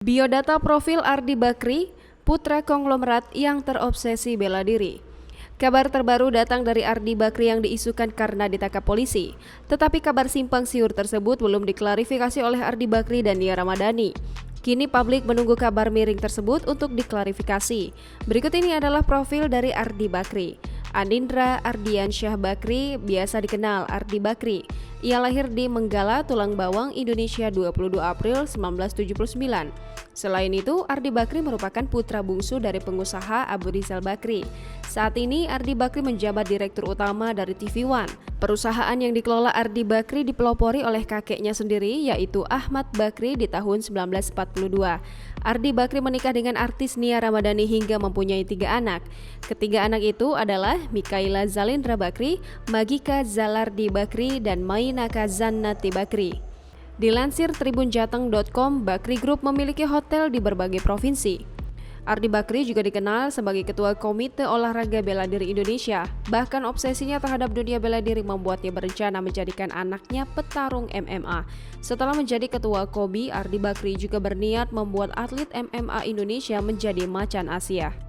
Biodata profil Ardi Bakri, putra konglomerat yang terobsesi bela diri. Kabar terbaru datang dari Ardi Bakri yang diisukan karena ditangkap polisi. Tetapi kabar simpang siur tersebut belum diklarifikasi oleh Ardi Bakri dan Nia Ramadhani. Kini publik menunggu kabar miring tersebut untuk diklarifikasi. Berikut ini adalah profil dari Ardi Bakri. Andindra Ardiansyah Bakri, biasa dikenal Ardi Bakri. Ia lahir di Menggala, Tulang Bawang, Indonesia 22 April 1979. Selain itu, Ardi Bakri merupakan putra bungsu dari pengusaha Abu Rizal Bakri. Saat ini, Ardi Bakri menjabat Direktur Utama dari TV One. Perusahaan yang dikelola Ardi Bakri dipelopori oleh kakeknya sendiri, yaitu Ahmad Bakri di tahun 1942. Ardi Bakri menikah dengan artis Nia Ramadhani hingga mempunyai 3 anak. Ketiga anak itu adalah Mikaela Zalindra Bakri, Magika Zalardi Bakri, dan Mainaka Zannati Bakri. Dilansir tribunjateng.com, Bakri Group memiliki hotel di berbagai provinsi. Ardi Bakri juga dikenal sebagai Ketua Komite Olahraga Bela Diri Indonesia. Bahkan obsesinya terhadap dunia bela diri membuatnya berencana menjadikan anaknya petarung MMA. Setelah menjadi Ketua KOBI, Ardi Bakri juga berniat membuat atlet MMA Indonesia menjadi macan Asia.